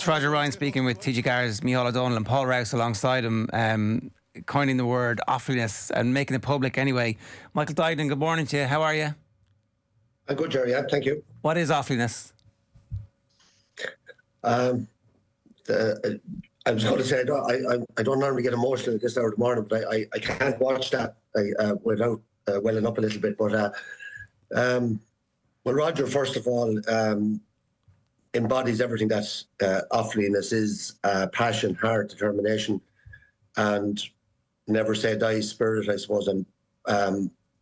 It's Roger Ryan speaking with TG Garrett, Micheál O'Donnell and Paul Rouse alongside him, coining the word Offaly-ness and making it public anyway. Michael Duignan, good morning to you. How are you? I'm good, Jerry. Yeah, thank you. What is Offliness? I was going to say I don't normally get emotional at this hour of the morning, but I can't watch that without welling up a little bit. But well, Roger, first of all, embodies everything that Offaly-ness is: passion, heart, determination, and never say die spirit, I suppose. And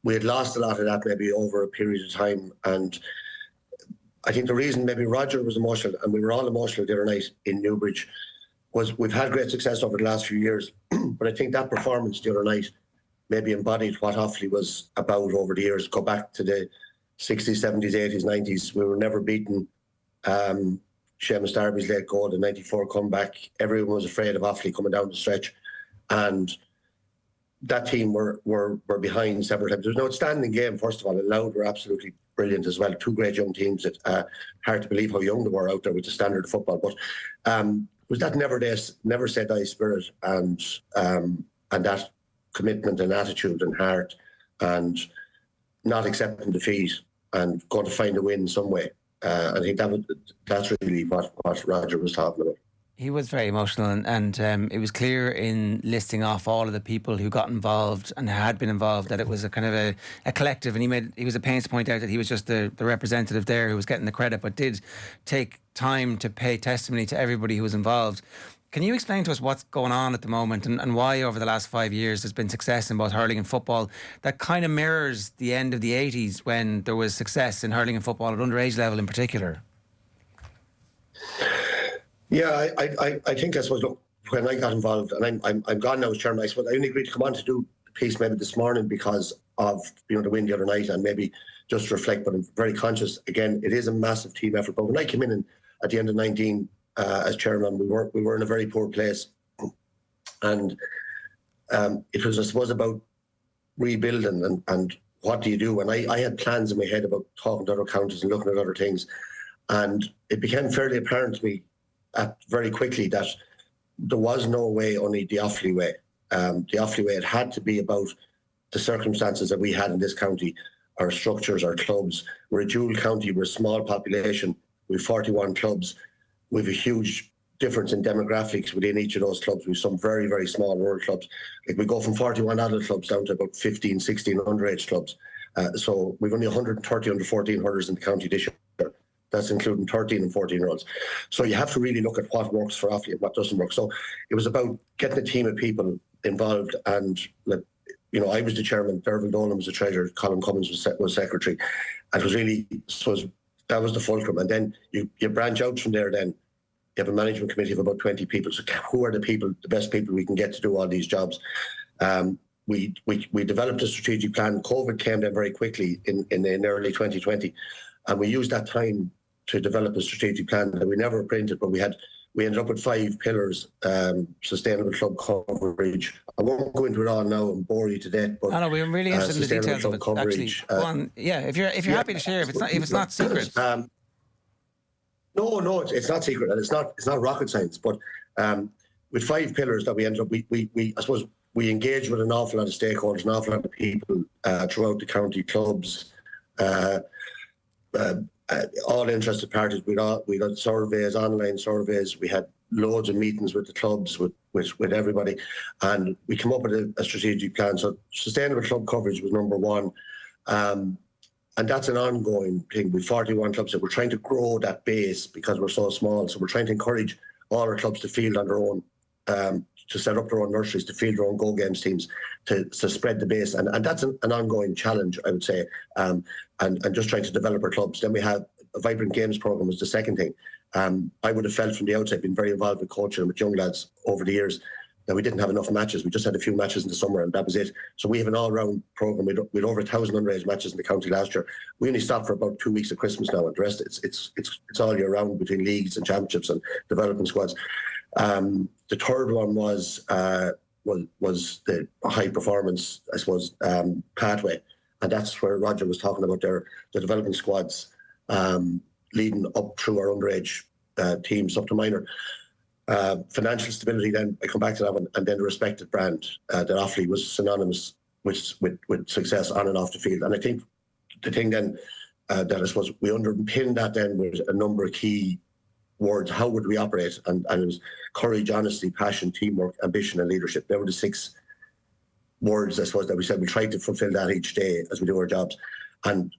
we had lost a lot of that maybe over a period of time, and I think the reason maybe Roger was emotional, and we were all emotional the other night in Newbridge, was we've had great success over the last few years, but I think that performance the other night maybe embodied what Offaly was about over the years. Go back to the 60s, 70s, 80s, 90s. We were never beaten. Seamus Darby's late goal, the 94 comeback. Everyone was afraid of Offaly coming down the stretch, and that team were behind several times. It was an outstanding game, first of all, and Louth were absolutely brilliant as well. Two great young teams. That hard to believe how young they were out there with the standard of football. But was that never say die spirit and that commitment and attitude and heart and not accepting defeat and going to find a win in some way. I think that's really what Roger was talking about. He was very emotional, and it was clear in listing off all of the people who got involved and had been involved that it was a kind of a collective, and he was at pains to point out that he was just the representative there who was getting the credit, but did take time to pay testimony to everybody who was involved. Can you explain to us what's going on at the moment and why over the last 5 years there's been success in both hurling and football that kind of mirrors the end of the 80s when there was success in hurling and football at underage level in particular? Yeah, I think, I suppose, look, when I got involved, and I'm gone now as chairman, I suppose I only agreed to come on to do the piece maybe this morning because of the win the other night, and maybe just to reflect, but I'm very conscious, again, it is a massive team effort. But when I came in at the end of 19 as chairman, we were in a very poor place, and it was, I suppose, about rebuilding and what do you do. And I had plans in my head about talking to other counties and looking at other things, and it became fairly apparent to me very quickly that there was no way, only the Offaly way. The Offaly way, it had to be about the circumstances that we had in this county, our structures, our clubs. We're a dual county, we're a small population, we have 41 clubs. We have a huge difference in demographics within each of those clubs. We have some very, very small rural clubs. Like we go from 41 adult clubs down to about 15, 16 underage clubs. So we've only 130 under 14 hurlers in the county this year. That's including 13 and 14-year-olds. So you have to really look at what works for Offaly and what doesn't work. So it was about getting a team of people involved. And, I was the chairman, Derval Dolan was the treasurer, Colin Cummins was secretary. And it was really, that was the fulcrum. And then you branch out from there then. You have a management committee of about 20 people. So who are the best people we can get to do all these jobs? We developed a strategic plan. COVID came then very quickly in early 2020. And we used that time to develop a strategic plan that we never printed, but we ended up with 5 pillars: sustainable club coverage. I won't go into it all now and bore you to death. But we're really interested in the details of it. Coverage, actually, go on. Yeah, if you're happy to share, if it's not secret. No, it's not secret, and it's not rocket science. But with 5 pillars that we ended up, I suppose we engaged with an awful lot of stakeholders, an awful lot of people throughout the county, clubs. All interested parties. We got surveys, online surveys. We had loads of meetings with the clubs, with everybody, and we came up with a strategic plan. So sustainable club coverage was number one, and that's an ongoing thing. With 41 clubs, so we're trying to grow that base because we're so small. So we're trying to encourage all our clubs to field on their own, to set up their own nurseries, to field their own Go Games teams, to spread the base. And that's an ongoing challenge, I would say, and just trying to develop our clubs. Then we have a vibrant games program was the second thing. I would have felt from the outset, been very involved with coaching with young lads over the years, that we didn't have enough matches. We just had a few matches in the summer and that was it. So we have an all-round program. We had over 1,000 underage matches in the county last year. We only stopped for about 2 weeks at Christmas now, and the rest it's all year round between leagues and championships and development squads. The third one was the high performance, I suppose, pathway, and that's where Roger was talking about there, the development squads leading up through our underage teams up to minor. Financial stability, then I come back to that one, and then the respected brand that Offaly was synonymous with success on and off the field. And I think the thing then that I suppose we underpinned that then with a number of key words. How would we operate? And it was courage, honesty, passion, teamwork, ambition, and leadership. They were the 6 words, I suppose, that we said we tried to fulfill that each day as we do our jobs. And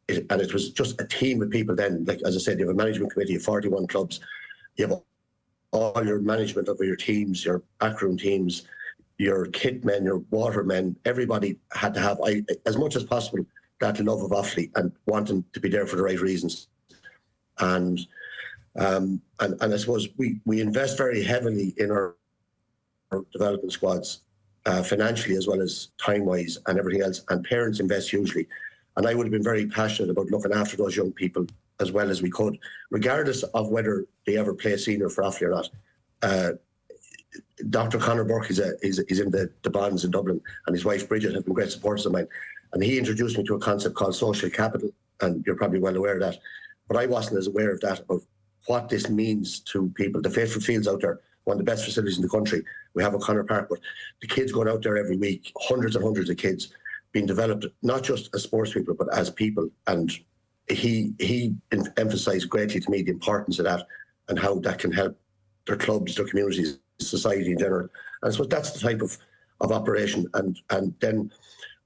it was just a team of people then. Like, as I said, you have a management committee of 41 clubs. You have all your management of your teams, your backroom teams, your kit men, your watermen. Everybody had to have, as much as possible, that love of Offaly and wanting to be there for the right reasons. And I suppose we invest very heavily in our development squads, financially as well as time-wise and everything else. And parents invest hugely. And I would have been very passionate about looking after those young people as well as we could, regardless of whether they ever play senior for Offaly or not. Dr. Conor Burke is in the Bonds in Dublin, and his wife Bridget have been great supporters of mine. And he introduced me to a concept called social capital, and you're probably well aware of that. But I wasn't as aware of that, about what this means to people. The Faithful Fields out there, one of the best facilities in the country. We have O'Connor Park, but the kids going out there every week, hundreds and hundreds of kids being developed, not just as sports people, but as people. And he emphasised greatly to me the importance of that and how that can help their clubs, their communities, society in general. And I suppose that's the type of operation. And then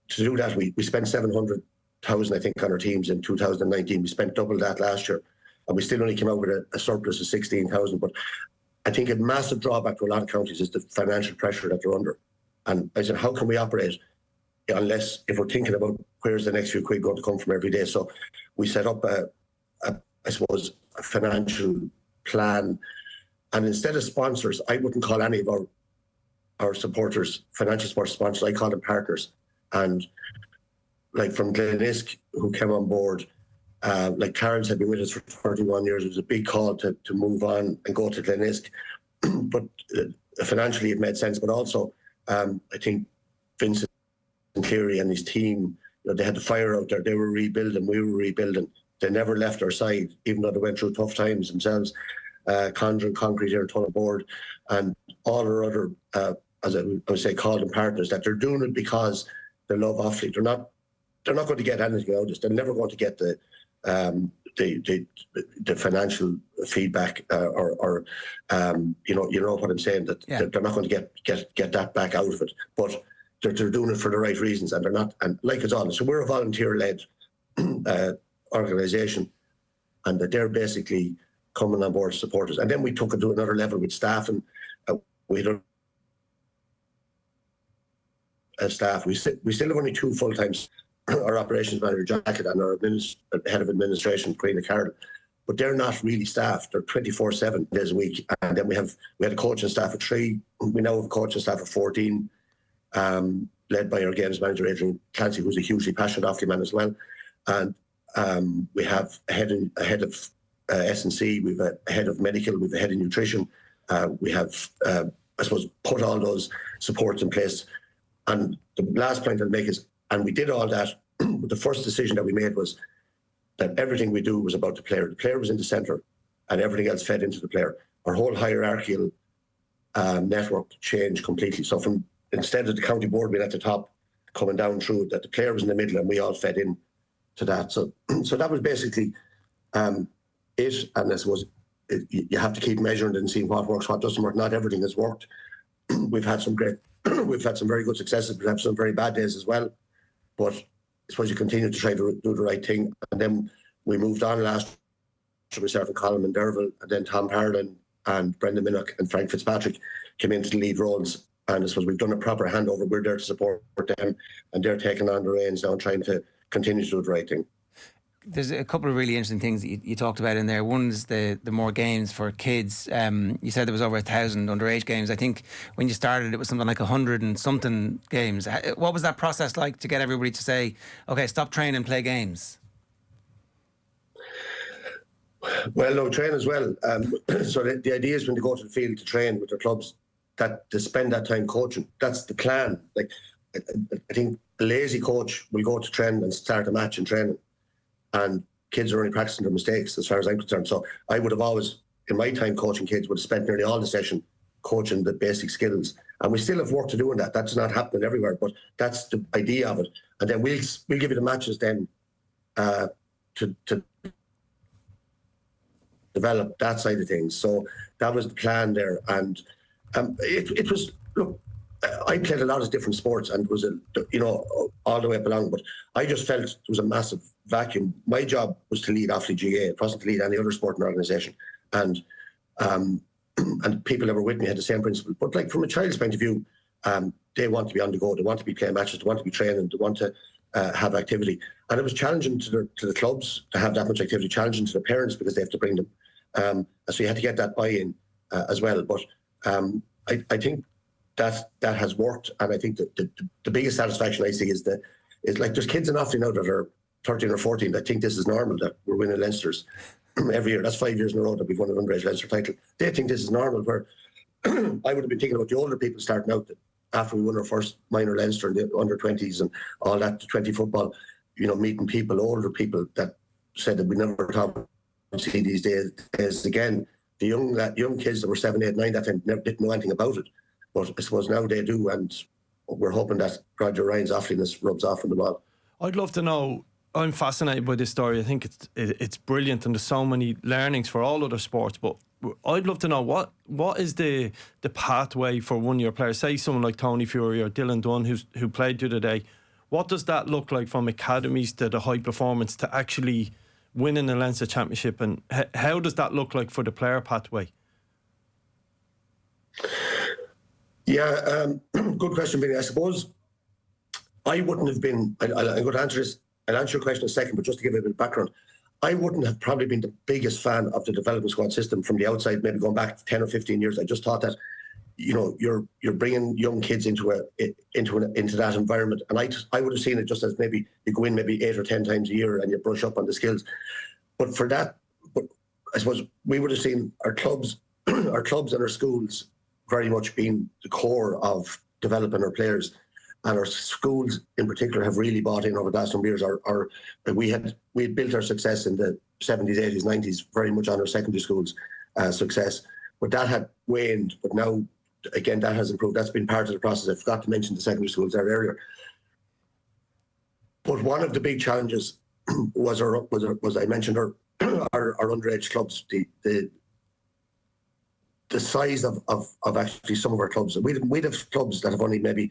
to do that, we spent 700,000, I think, on our teams in 2019. We spent double that last year, and we still only came out with a surplus of 16,000. But I think a massive drawback to a lot of counties is the financial pressure that they're under. And I said, how can we operate unless, if we're thinking about where's the next few quid going to come from every day? So we set up I suppose, a financial plan. And instead of sponsors, I wouldn't call any of our supporters financial support sponsors. I call them partners. And like from Glenisk, who came on board, like Carol's had been with us for 31 years. It was a big call to move on and go to Glenisk. But financially it made sense. But also, I think Vincent Cleary and his team, they had the fire out there. They were rebuilding. We were rebuilding. They never left our side, even though they went through tough times themselves. Conjuring Concrete here in Tunnel Board, and all our other, as I would say, call them partners, that they're doing it because they love Offaly. They're not going to get anything out of this. They're never going to get the financial feedback or you know what I'm saying, that they're not going to get that back out of it. But they're doing it for the right reasons, and they're not. And like it's all, so we're a volunteer-led organisation, and that they're basically coming on board supporters. And then we took it to another level with staff, and we had staff. We still have only 2 full-time, our operations manager Jacket and our head of administration Karina Carroll, but they're not really staff. They're 24/7 days a week. And then we had a coaching staff of 3. We now have a coaching staff of 14, led by our games manager Adrian Clancy, who's a hugely passionate Offaly man as well. And we have a head of S&C, we've a head of medical, we've a head of nutrition. We have, I suppose, put all those supports in place. And the last point I'll make is, and we did all that, but the first decision that we made was that everything we do was about the player. The player was in the centre, and everything else fed into the player. Our whole hierarchical network changed completely. So from, instead of the county board being at the top, coming down through, that the player was in the middle, and we all fed in to that. So that was basically it. And I suppose you have to keep measuring and seeing what works, what doesn't work. Not everything has worked. We've had some very good successes. We have some very bad days as well. But I suppose you continue to try to do the right thing. And then we moved on last year, myself and Colin Derville, and then Tom Parlin and Brendan Minnock and Frank Fitzpatrick came into the lead roles. And I suppose we've done a proper handover. We're there to support them, and they're taking on the reins now and trying to continue to do the right thing. There's a couple of really interesting things that you talked about in there. One is the more games for kids. You said there was over 1,000 underage games. I think when you started, it was something like 100 and something games. What was that process like to get everybody to say, okay, stop training, play games? Well, no, train as well. So the idea is when they go to the field to train with their clubs, that to spend that time coaching. That's the plan. Like, I think a lazy coach will go to train and start a match in training, and kids are only practicing their mistakes as far as I'm concerned. So I would have always in my time coaching kids, would have spent nearly all the session coaching the basic skills. And we still have work to do in that. That's not happening everywhere, but that's the idea of it. And then we'll give you the matches then to develop that side of things. So that was the plan there. And it was, look, I played a lot of different sports and was, all the way up along, but I just felt there was a massive vacuum. My job was to lead Offaly GA. It wasn't to lead any other sporting organisation. And people that were with me had the same principle. But like from a child's point of view, they want to be on the go. They want to be playing matches. They want to be training. They want to have activity. And it was challenging to the clubs to have that much activity, challenging to the parents because they have to bring them. So you had to get that buy-in as well. But I think that has worked. And I think that the biggest satisfaction I see is like there's kids in Offaly now that are 13 or 14 that think this is normal, that we're winning Leinsters every year. That's 5 years in a row that we've won an underage Leinster title. They think this is normal, where I would have been thinking about the older people starting out that after we won our first minor Leinster in the under-20s and all that, the 20 football, meeting people, older people that said that we never thought we'd see these days again. The young kids that were 7, 8, 9 that time never didn't know anything about it. But I suppose now they do, and we're hoping that Roger Ryan's Offliness rubs off on them all. I'd love to know, I'm fascinated by this story. I think it's brilliant, and there's so many learnings for all other sports, but I'd love to know what is the pathway for one of your players, say someone like Tony Fury or Dylan Dunn who played the other day. What does that look like from academies to the high performance to actually winning the Leinster Championship, and how does that look like for the player pathway? Yeah, good question, Vinny. I suppose I wouldn't have been, I'm going to answer this, I'll answer your question in a second, but just to give a bit of background, I wouldn't have probably been the biggest fan of the development squad system from the outside, maybe going back 10 or 15 years. I just thought that, you're bringing young kids into that environment. And I would have seen it just as maybe you go in maybe 8 or 10 times a year and you brush up on the skills. But for that, I suppose we would have seen our clubs and our schools very much being the core of developing our players. And our schools in particular have really bought in over the last number of years. We had built our success in the 70s, 80s, 90s very much on our secondary schools success. But that had waned. But now, again, that has improved. That's been part of the process. I forgot to mention the secondary schools there earlier. But one of the big challenges was I mentioned our underage clubs. The size of actually some of our clubs. We'd have clubs that have only maybe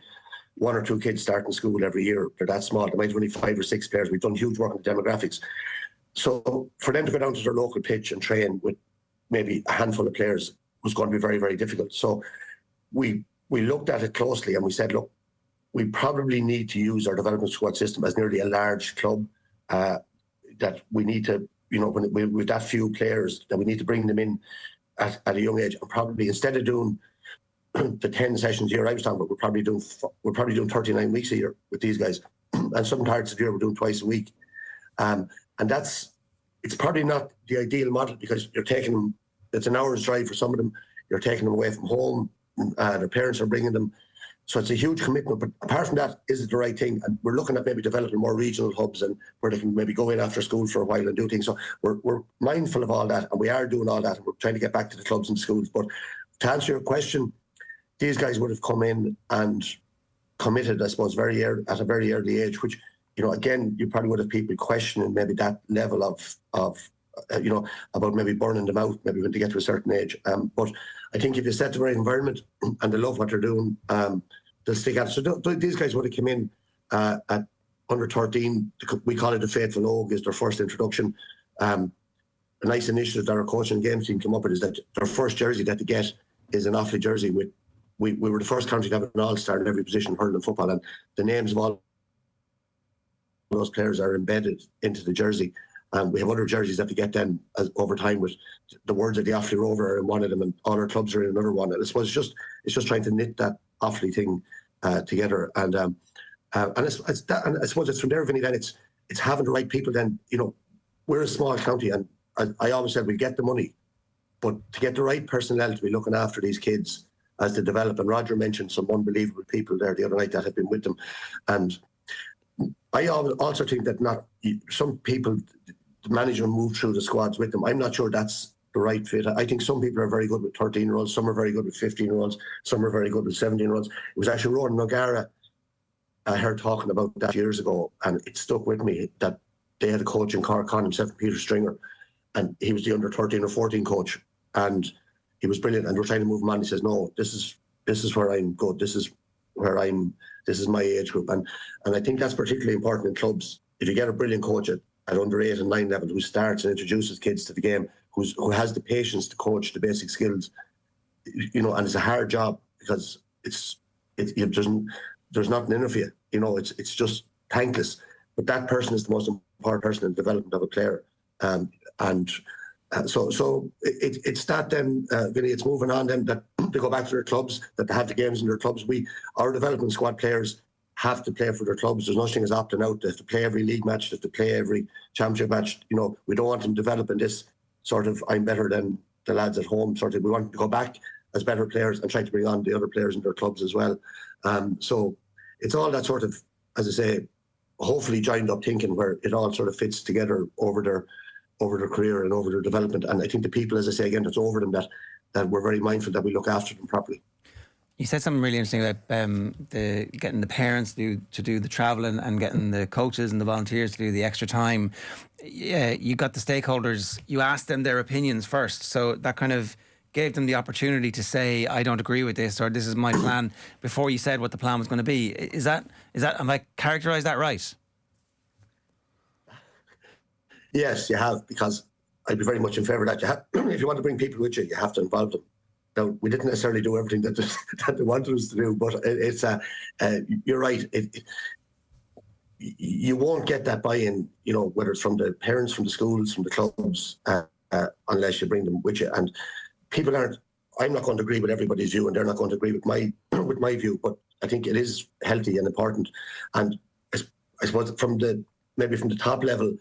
1 or 2 kids starting school every year. They're that small. They might have only 5 or 6 players. We've done huge work on the demographics. So for them to go down to their local pitch and train with maybe a handful of players was going to be very, very difficult. So we looked at it closely and we said, look, we probably need to use our development squad system as nearly a large club that we need to, when with that few players, that we need to bring them in at a young age, and probably instead of doing the 10 sessions a year I was talking about, we're probably doing 39 weeks a year with these guys, and some parts of the year we're doing twice a week, and it's probably not the ideal model because you're taking them. It's an hour's drive for some of them. You're taking them away from home. Their parents are bringing them, so it's a huge commitment. But apart from that, is it the right thing? And we're looking at maybe developing more regional hubs and where they can maybe go in after school for a while and do things. So we're mindful of all that, and we are doing all that, and we're trying to get back to the clubs and schools. But to answer your question, these guys would have come in and committed, I suppose, at a very early age, which, again, you probably would have people questioning maybe that level of about maybe burning them out, maybe when they get to a certain age. But I think if you set the right environment and they love what they're doing, they'll stick at it. So these guys would have come in at under 13. We call it the Faithful Oak, is their first introduction. A nice initiative that our coaching and games team came up with is that their first jersey that they get is an Offaly jersey. We were the first county to have an all-star in every position in hurling and football, and the names of all those players are embedded into the jersey. We have other jerseys that we get then over time with the words of the Offaly Rover are in one of them, and all our clubs are in another one. And I suppose it's just trying to knit that Offaly thing together. And it's that, and I suppose it's from there, Vinny. Then it's having the right people. Then we're a small county, and I always said we get the money, but to get the right personnel to be looking after these kids as they develop. And Roger mentioned some unbelievable people there the other night that have been with them, and I also think that not some people, the management moved through the squads with them. I'm not sure that's the right fit. I think some people are very good with 13-year-olds, some are very good with 15-year-olds, some are very good with 17-year-olds. It was actually Ronan O'Gara I heard talking about that years ago, and it stuck with me that they had a coach in Cork, calling himself Peter Stringer, and he was the under 13 or 14 coach, and he was brilliant. And we're trying to move him on. He says, "No, this is where I'm good. This is my age group," and I think that's particularly important in clubs. If you get a brilliant coach at under 8 and 9 level who starts and introduces kids to the game, who has the patience to coach the basic skills, and it's a hard job because there's nothing in it for you. It's just thankless. But that person is the most important person in the development of a player. So it's that then, Vinny, it's moving on then that they go back to their clubs, that they have the games in their clubs. Our development squad players have to play for their clubs. There's no such thing as opting out. They have to play every league match. They have to play every championship match. We don't want them developing this sort of I'm better than the lads at home sort of. We want them to go back as better players and try to bring on the other players in their clubs as well. So it's all that sort of, as I say, hopefully joined up thinking where it all sort of fits together over their career and over their development. And I think the people, as I say again, that's over them, that we're very mindful that we look after them properly. You said something really interesting about getting the parents to do the travelling and getting the coaches and the volunteers to do the extra time. Yeah, you got the stakeholders, you asked them their opinions first. So that kind of gave them the opportunity to say, I don't agree with this, or this is my plan, before you said what the plan was going to be. Is that am I characterised that right? Yes, you have, because I'd be very much in favour of that. If you want to bring people with you, you have to involve them. Now, we didn't necessarily do everything that they wanted us to do, but you're right. You won't get that buy-in, whether it's from the parents, from the schools, from the clubs, unless you bring them with you. And people aren't. I'm not going to agree with everybody's view, and they're not going to agree with my view. But I think it is healthy and important. And I suppose from the top level,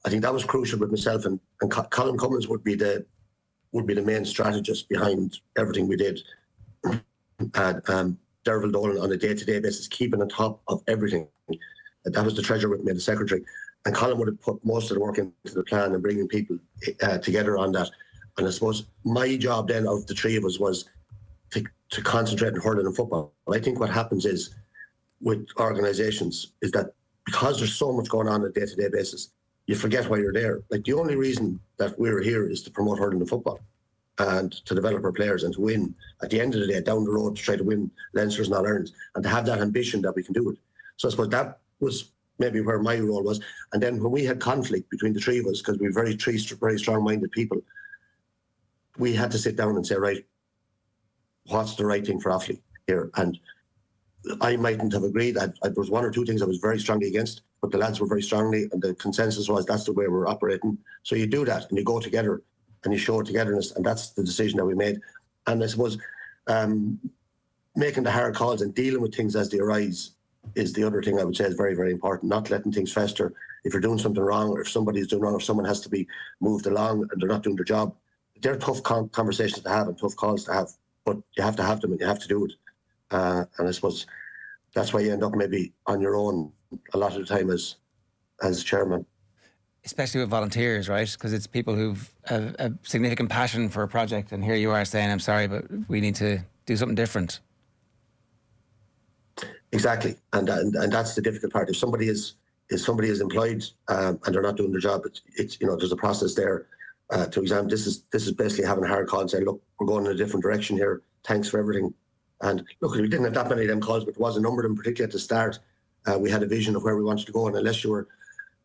I think that was crucial with myself and Colin Cummins would be the main strategist behind everything we did. And Derval Dolan on a day-to-day basis, keeping on top of everything. That was the treasurer with me, the secretary. And Colin would have put most of the work into the plan and bringing people together on that. And I suppose my job then of the three of us was to concentrate on hurling and football. I think what happens is with organisations is that because there's so much going on a day-to-day basis, you forget why you're there. Like, the only reason that we're here is to promote hurling and football and to develop our players and to win at the end of the day down the road, to try to win Leinsters and All-Irelands, and to have that ambition that we can do it. So I suppose that was maybe where my role was. And then when we had conflict between the three of us, because we were very strong-minded people, we had to sit down and say, right, what's the right thing for Offaly here? And I mightn't have agreed. There was one or two things I was very strongly against, but the lads were very strongly, and the consensus was that's the way we're operating. So you do that, and you go together, and you show togetherness, and that's the decision that we made. And I suppose making the hard calls and dealing with things as they arise is the other thing I would say is very, very important. Not letting things fester. If you're doing something wrong, or if somebody's doing wrong, if someone has to be moved along and they're not doing their job, they're tough conversations to have and tough calls to have, but you have to have them and you have to do it. And I suppose that's why you end up maybe on your own a lot of the time as chairman. Especially with volunteers, right? Because it's people who've a significant passion for a project, and here you are saying, I'm sorry, but we need to do something different. Exactly. And that's the difficult part. If somebody is employed and they're not doing their job, it's there's a process there to examine. This is basically having a hard call and saying, look, we're going in a different direction here. Thanks for everything. And look, we didn't have that many of them calls, but there was a number of them, particularly at the start. We had a vision of where we wanted to go. And unless you were,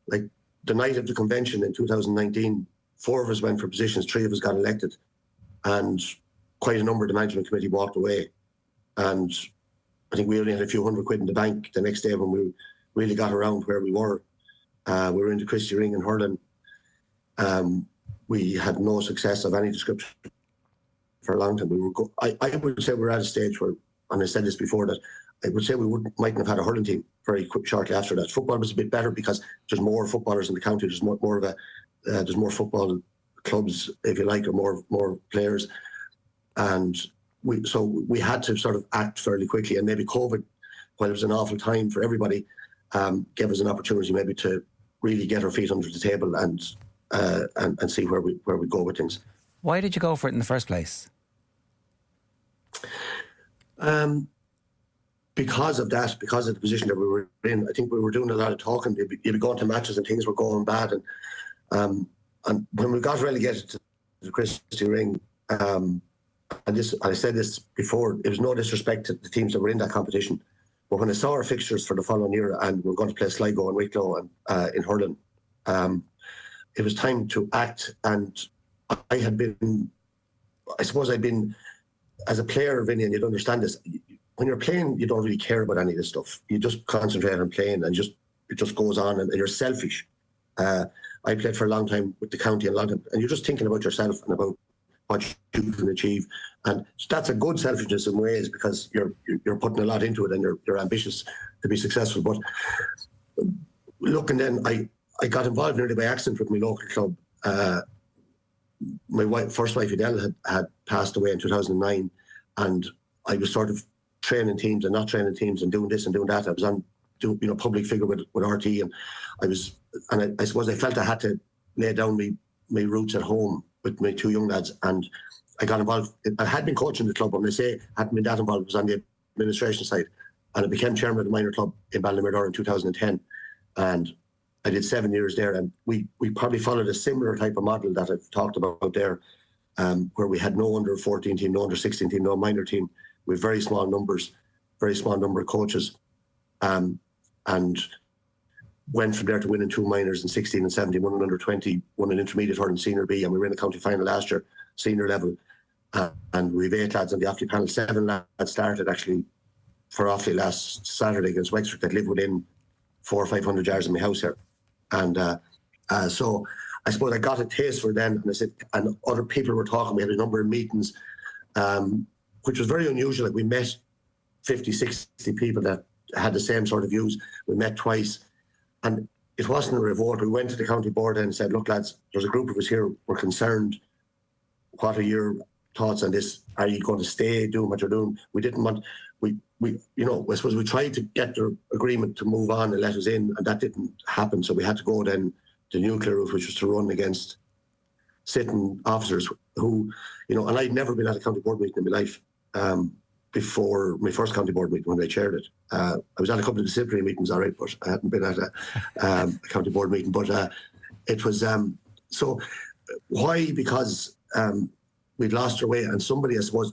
like, the night of the convention in 2019, 4 of us went for positions, 3 of us got elected. And quite a number of the management committee walked away. And I think we only had a few hundred quid in the bank the next day when we really got around where we were. We were in the Christie Ring in hurling. We had no success of any description for a long time. I would say we're at a stage where, and I said this before, that I would say we mightn't have had a hurling team very quick shortly after that. Football was a bit better because there's more footballers in the county. There's there's more football clubs, if you like, or more players, and we had to sort of act fairly quickly. And maybe COVID, while it was an awful time for everybody, gave us an opportunity maybe to really get our feet under the table and see where we go with things. Why did you go for it in the first place? Because of that, because of the position that we were in. I think we were doing a lot of talking. You'd be going to matches and things were going bad. And when we got relegated to the Christie Ring, and I said this before, it was no disrespect to the teams that were in that competition. But when I saw our fixtures for the following year and we were going to play Sligo and Wicklow and in hurling, it was time to act. And I had been, I suppose I'd been, as a player, Vinny, and you'd understand this, when you're playing, you don't really care about any of this stuff. You just concentrate on playing and it just goes on and you're selfish. I played for a long time with the county in London and you're just thinking about yourself and about what you can achieve. And that's a good selfishness in ways because you're putting a lot into it and you're ambitious to be successful. But looking then, I got involved nearly by accident with my local club. My first wife, Adele, had passed away in 2009 and I was sort of training teams and not training teams and doing this and doing that. I was on, public figure with RT, and I suppose I felt I had to lay down my roots at home with my two young lads, and I got involved. I had been coaching the club, but when I say I hadn't been that involved, it was on the administration side, and I became chairman of the minor club in Ballinamerdor in 2010, and I did 7 years there, and we probably followed a similar type of model that I've talked about there, where we had no under 14 team, no under 16 team, no minor team, with very small numbers, very small number of coaches, and went from there to winning 2 minors in 16 and 17, won an under 20, won an intermediate hurling senior B, and we were in the county final last year, senior level, and we have 8 lads on the Offaly panel. 7 lads started actually for Offaly last Saturday against Wexford that live within 400 or 500 yards of my house here, and so I suppose I got a taste for it then, and I said, and other people were talking. We had a number of meetings, which was very unusual. Like we met 50, 60 people that had the same sort of views. We met twice, and it wasn't a revolt. We went to the county board and said, look, lads, there's a group of us here. We're concerned. What are your thoughts on this? Are you going to stay doing what you're doing? We didn't want, I suppose we tried to get the agreement to move on and let us in, and that didn't happen. So we had to go then the nuclear route, which was to run against sitting officers who, and I'd never been at a county board meeting in my life before my first county board meeting when I chaired it. I was at a couple of disciplinary meetings, all right, but I hadn't been at a county board meeting. But it was, so why? Because we'd lost our way, and somebody, I suppose,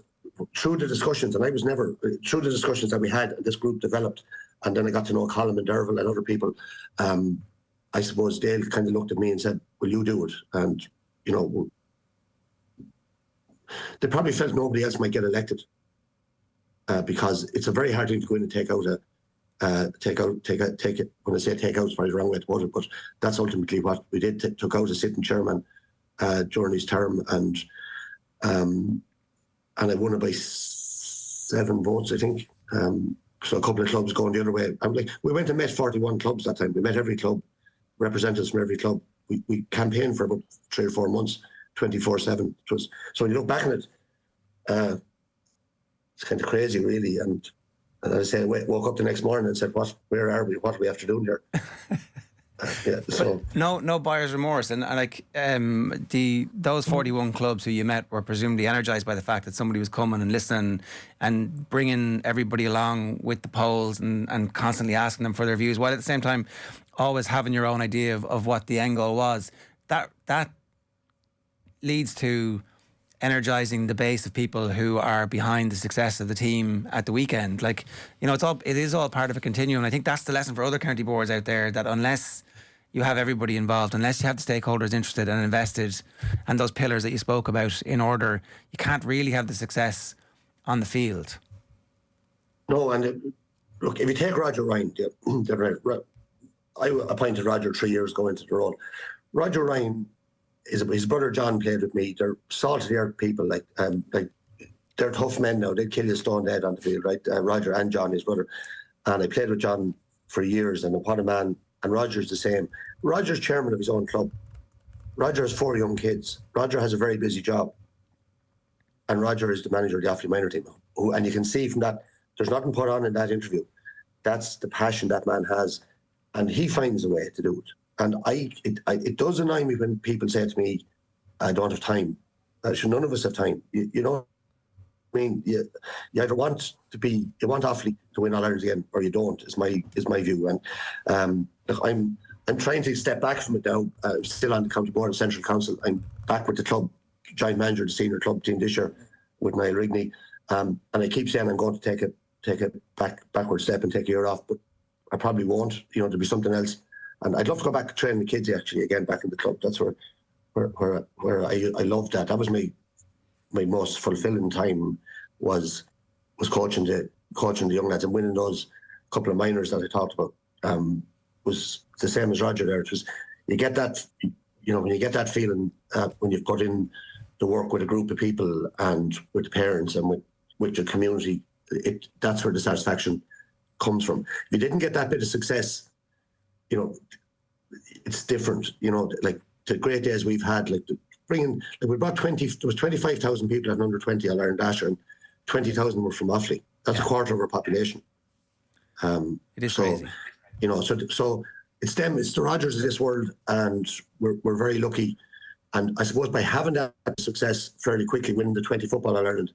through the discussions, and I was never, through the discussions that we had, this group developed, and then I got to know Colin and Derville and other people, I suppose Dale kind of looked at me and said, will you do it? And, they probably felt nobody else might get elected because it's a very hard thing to go in and take it. When I say take out, it's probably the wrong way to put it, but that's ultimately what we did. Took out a sitting chairman during his term, and I won it by 7 votes, I think. So a couple of clubs going the other way. We went and met 41 clubs that time. We met every club, representatives from every club. We campaigned for about 3 or 4 months, 24/7. So when you look back on it, it's kind of crazy, really. And I said, woke up the next morning and said, where are we? What do we have to do here? So no buyer's remorse, and like those 41 clubs who you met were presumably energized by the fact that somebody was coming and listening and bringing everybody along with the polls and constantly asking them for their views, while at the same time always having your own idea of what the end goal was. That leads to energizing the base of people who are behind the success of the team at the weekend. Like, it is all part of a continuum. I think that's the lesson for other county boards out there, that unless you have everybody involved, unless you have the stakeholders interested and invested, and those pillars that you spoke about in order, you can't really have the success on the field. No, and look, if you take Roger Ryan, I appointed Roger 3 years ago into the role. Roger Ryan, his brother John played with me. They're salt of the earth people, like they're tough men now. They'd kill you stone dead on the field, right? Roger and John, his brother. And I played with John for years, and what a man. And Roger's the same. Roger's chairman of his own club. Roger has 4 young kids. Roger has a very busy job. And Roger is the manager of the Offaly minor team. And you can see from that, there's nothing put on in that interview. That's the passion that man has. And he finds a way to do it. And it does annoy me when people say to me, I don't have time. None of us have time. You know, I mean, you either want Offaly to win All Ireland again, or you don't. Is my view. And look, I'm trying to step back from it now. I'm still on the county board and central council. I'm back with the club, joint manager of the senior club team this year with Niall Rigney. And I keep saying I'm going to take a backward step and take a year off, but I probably won't. You know, there'll be something else. And I'd love to go back to training the kids actually again back in the club. That's where I loved that. That was my most fulfilling time was coaching the young lads and winning those couple of minors that I talked about. Was the same as Roger there. It was, you get that, you know, when you get that feeling when you've put in the work with a group of people and with the parents and with your community, that's where the satisfaction comes from. If you didn't get that bit of success, you know, it's different. You know, like the great days we've had, like we brought 25,000 people at under 20 All Ireland last year, and 20,000 were from Offaly. That's a quarter of our population. It is crazy. You know, so it's the Rogers of this world, and we're very lucky. And I suppose by having that success fairly quickly, winning the 20 football All Ireland,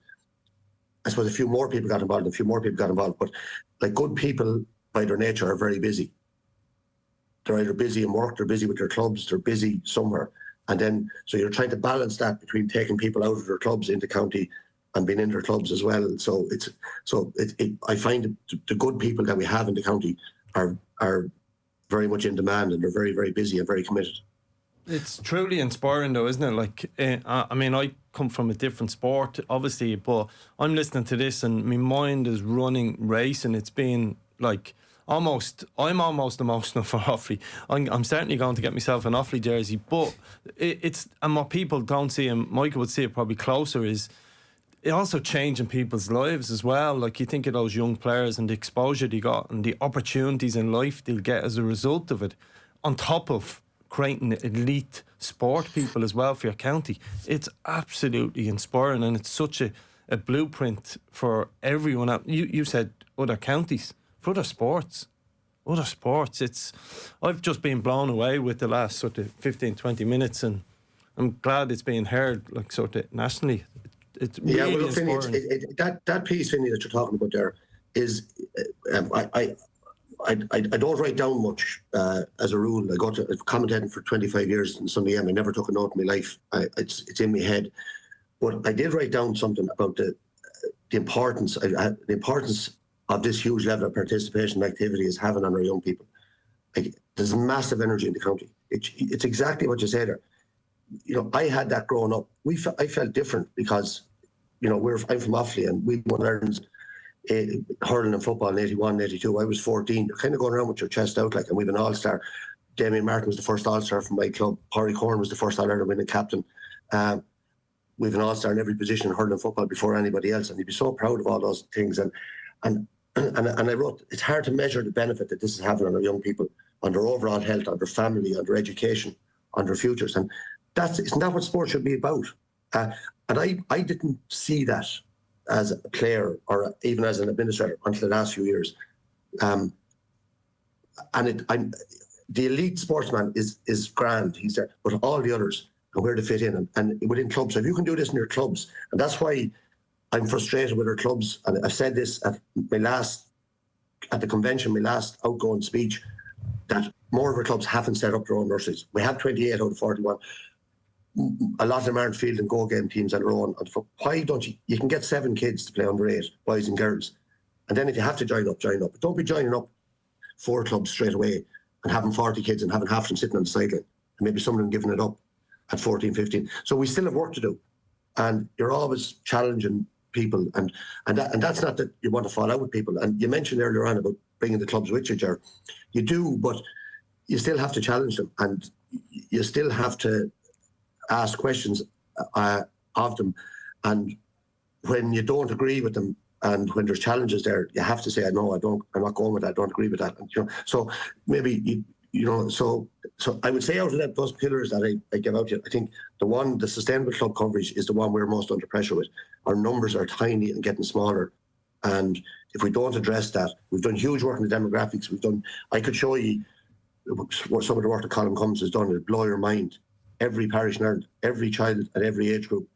I suppose a few more people got involved. But like good people by their nature are very busy. They're either busy in work, they're busy with their clubs, they're busy somewhere. And then, so you're trying to balance that between taking people out of their clubs into county and being in their clubs as well. So I find the good people that we have in the county are very much in demand, and they're very, very busy and very committed. It's truly inspiring though, isn't it? Like, I mean, I come from a different sport, obviously, but I'm listening to this and my mind is running, racing. It's been like, I'm almost emotional for Offaly. I'm certainly going to get myself an Offaly jersey, but it's, and what people don't see, and Michael would see it probably closer, is it also changing people's lives as well. Like, you think of those young players and the exposure they got and the opportunities in life they'll get as a result of it, on top of creating elite sport people as well for your county. It's absolutely inspiring, and it's such a blueprint for everyone else. You said other counties, for other sports. I've just been blown away with the last sort of 15-20 minutes, and I'm glad it's being heard like sort of nationally. It's really inspiring. Vinny, that piece, Vinny, that you're talking about there is I don't write down much as a rule. I've commentated for 25 years in Sunday AM. I never took a note in my life. It's in my head. But I did write down something about the importance of this huge level of participation and activity is having on our young people. Like, there's massive energy in the county. It's exactly what you said there. You know, I had that growing up. I felt different because, you know, I'm from Offaly and we won Ireland's hurling and football in 81, 82. I was 14. You're kind of going around with your chest out like, and we've an all-star. Damien Martin was the first all-star from my club. Parry Corn was the first All-Ireland winning captain. We've an all-star in every position in hurling and football before anybody else, and you'd be so proud of all those things. And I wrote, it's hard to measure the benefit that this is having on our young people, on their overall health, on their family, on their education, on their futures. And isn't that what sport should be about? And I didn't see that as a player or even as an administrator until the last few years. The elite sportsman is grand, he's there, but all the others and where to fit in and within clubs. So if you can do this in your clubs, and that's why I'm frustrated with our clubs, and I've said this at the convention, my last outgoing speech, that more of our clubs haven't set up their own nurseries. We have 28 out of 41. A lot of them aren't fielding go-game teams on their own. Why don't you can get 7 kids to play under 8, boys and girls. And then if you have to join up. But don't be joining up 4 clubs straight away and having 40 kids and having half of them sitting on the sideline and maybe some of them giving it up at 14, 15. So we still have work to do. And you're always challenging people. And that's not that you want to fall out with people. And you mentioned earlier on about bringing the clubs with you, Ger. You do, but you still have to challenge them. And you still have to ask questions of them, and when you don't agree with them and when there's challenges there, you have to say, no, I'm not going with that, I don't agree with that. And, you know, so maybe so I would say out of those pillars that I give out to you, I think the sustainable club coverage is the one we're most under pressure with. Our numbers are tiny and getting smaller, and if we don't address that, we've done huge work in the demographics. I could show you what some of the work that Colin Cummins has done. It'll blow your mind. Every parish in Ireland, every child at every age group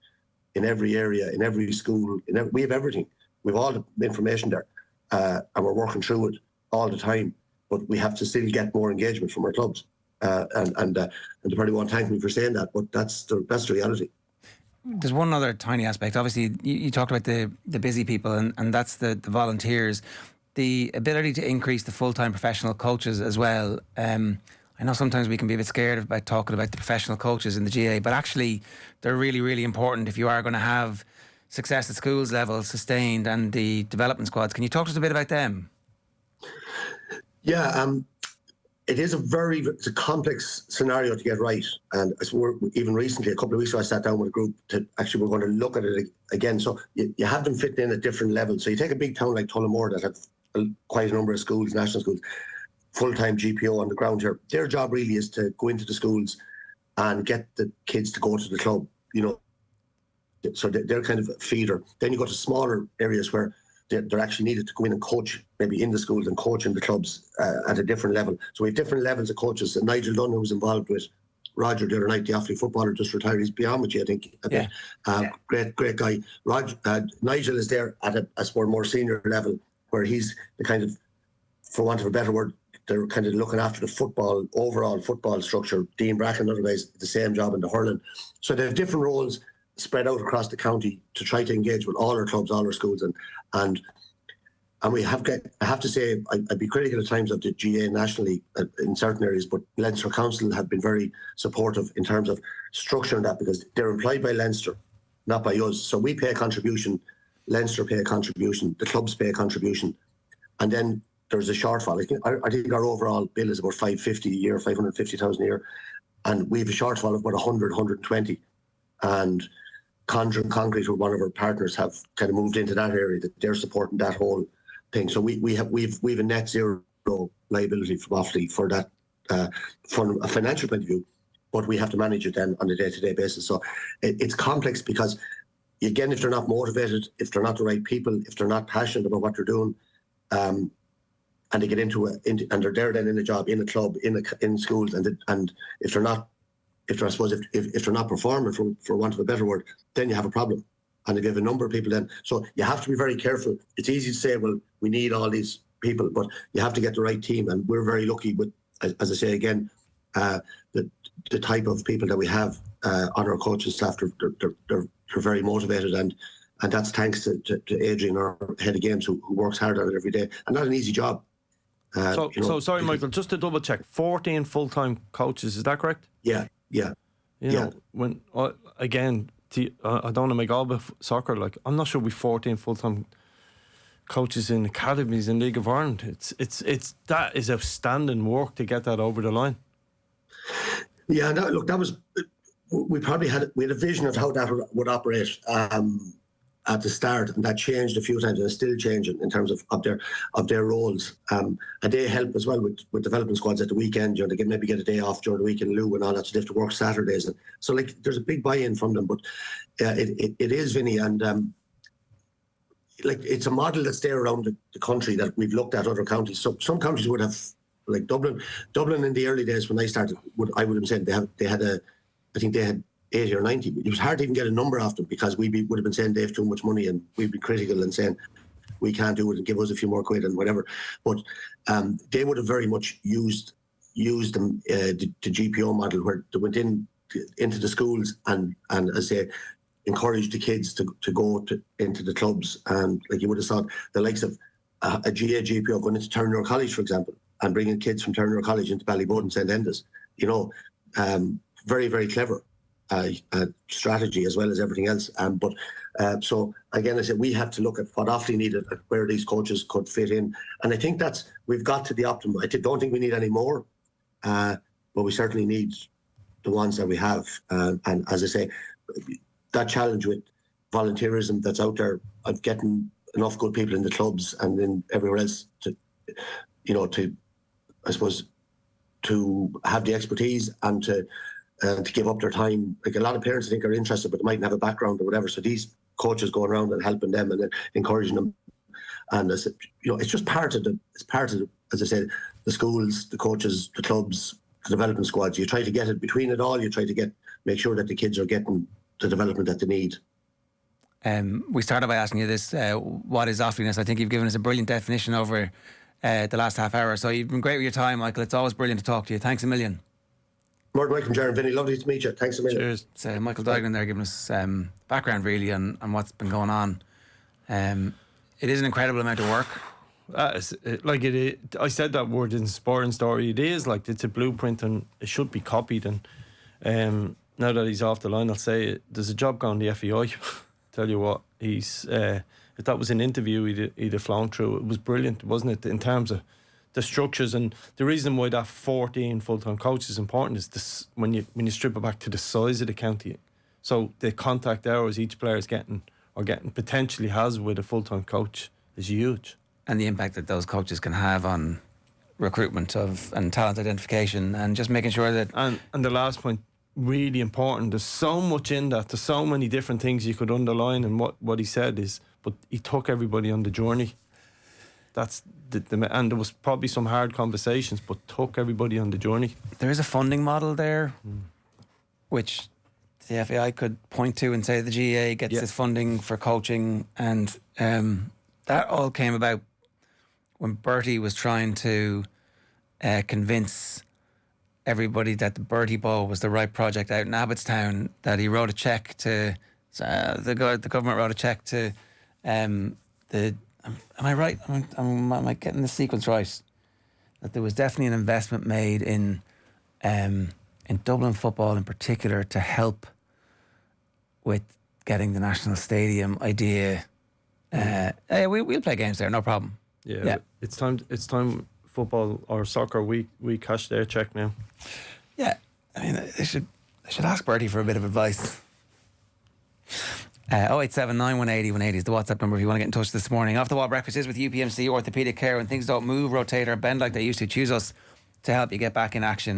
in every area, in every school. We have everything. We have all the information there, and we're working through it all the time. But we have to still get more engagement from our clubs. And they probably won't thank me for saying that, but that's the reality. There's one other tiny aspect. Obviously, you talked about the busy people, and that's the volunteers. The ability to increase the full-time professional coaches as well. I know sometimes we can be a bit scared about talking about the professional coaches in the GA, but actually they're really, really important if you are going to have success at schools level sustained, and the development squads. Can you talk to us a bit about them? Yeah, it's a complex scenario to get right. And even recently, a couple of weeks ago, I sat down with a group to we're going to look at it again. So you have them fitting in at different levels. So you take a big town like Tullamore that have quite a number of schools, national schools, full-time GPO on the ground here. Their job really is to go into the schools and get the kids to go to the club, So they're kind of a feeder. Then you go to smaller areas where they're actually needed to go in and coach, maybe in the schools and coach in the clubs at a different level. So we have different levels of coaches. And Nigel Dunn, who was involved with Roger the other night, the Offaly footballer, just retired. He's beyond with you, I think. Great guy. Nigel is there at a more senior level, where he's the kind of, for want of a better word, they're kind of looking after the overall football structure. Dean Bracken and other guys, the same job in the hurling. So they have different roles spread out across the county to try to engage with all our clubs, all our schools, and we have I have to say, I'd be critical at times of the GA nationally in certain areas, but Leinster Council have been very supportive in terms of structuring that, because they're employed by Leinster, not by us. So we pay a contribution, Leinster pay a contribution, the clubs pay a contribution, and then there's a shortfall. I think our overall bill is about 550 a year, 550,000 a year, and we have a shortfall of about 100, 120. And Conjure and Concrete, who one of our partners, have kind of moved into that area, that they're supporting that whole thing. So we've a net zero liability from Offaly for that, from a financial point of view, but we have to manage it then on a day-to-day basis. So it's complex, because again, if they're not motivated, if they're not the right people, if they're not passionate about what they're doing, and they get into and they're there then in a job, in a club, in schools, and if they're not, if they're not performing, for want of a better word, then you have a problem. And if you have a number of people then, so you have to be very careful. It's easy to say, well, we need all these people, but you have to get the right team. And we're very lucky with, as I say again, the type of people that we have on our coaching staff. They're very motivated, and that's thanks to Adrian, our head of games, who works hard on it every day. And not an easy job. So sorry, Michael, just to double check, 14 full-time coaches, is that correct? Yeah. You know, when again, I don't want to make all about soccer. Like, I'm not sure we 14 full-time coaches in academies in League of Ireland. It's that is outstanding work to get that over the line. Yeah, look, that was, we had a vision of how that would operate at the start, and that changed a few times, and it's still changing in terms of their roles. And they help as well with development squads at the weekend. They can maybe get a day off during the week in lieu and all that, so they have to work Saturdays. And so, there's a big buy-in from them. But it is, Vinny, and it's a model that's there around the country that we've looked at other counties. So some counties would have, like Dublin in the early days when I started, I would have said they had 80 or 90. It was hard to even get a number off them, because would have been saying they have too much money, and we'd be critical and saying we can't do it and give us a few more quid and whatever. But they would have very much used them, the GPO model, where they went into the schools and as I say, encouraged the kids to go into the clubs. And you would have thought the likes of a GPO going into Turner College, for example, and bringing kids from Turner College into Ballyboden and St Enda's, very, very clever strategy, as well as everything else. So again, I said we have to look at what Offaly needed, and where these coaches could fit in. And I think we've got to the optimum. I don't think we need any more, but we certainly need the ones that we have. And as I say, that challenge with volunteerism that's out there, of getting enough good people in the clubs and then everywhere else to I suppose, to have the expertise and to give up their time. Like, a lot of parents, I think, are interested, but they mightn't have a background or whatever. So these coaches going around and helping them and encouraging them, and it's just part of as I said, the schools, the coaches, the clubs, the development squads. You try to get it between it all. You try to make sure that the kids are getting the development that they need. we started by asking you this, what is Offliness? I think you've given us a brilliant definition over the last half hour. So you've been great with your time, Michael. It's always brilliant to talk to you. Thanks a million. More welcome, Ger and Vinny. Lovely to meet you. Thanks a million. Cheers. It's Michael Duignan there giving us background really on what's been going on. It is an incredible amount of work. I said that word in Sporting Story. It is like it's a blueprint and it should be copied. And now that he's off the line, I'll say it, there's a job going the FEI. Tell you what, he's if that was an interview he'd have flown through. It was brilliant, wasn't it, in terms of the structures. And the reason why that 14 full-time coach is important is this, when you strip it back to the size of the county. So the contact hours each player is getting potentially has with a full-time coach is huge. And the impact that those coaches can have on recruitment and talent identification and just making sure that... And the last point, really important. There's so much in that. There's so many different things you could underline, and what he said is, but he took everybody on the journey. That's and there was probably some hard conversations, but took everybody on the journey. There is a funding model there, which the FAI could point to and say the GAA gets this funding for coaching, and that all came about when Bertie was trying to convince everybody that the Bertie Bowl was the right project out in Abbottstown, that he wrote a cheque to the government wrote a cheque to the am I right? Am I getting the sequence right? That there was definitely an investment made in Dublin football in particular to help with getting the national stadium idea. Hey, we'll play games there, no problem. Yeah. It's time football or soccer we cash their check now. Yeah, I mean they should ask Bertie for a bit of advice. 0879 180 180 is the WhatsApp number if you want to get in touch this morning. Off the Wall Breakfast is with UPMC Orthopaedic Care. When things don't move, rotate or bend like they used to, choose us to help you get back in action.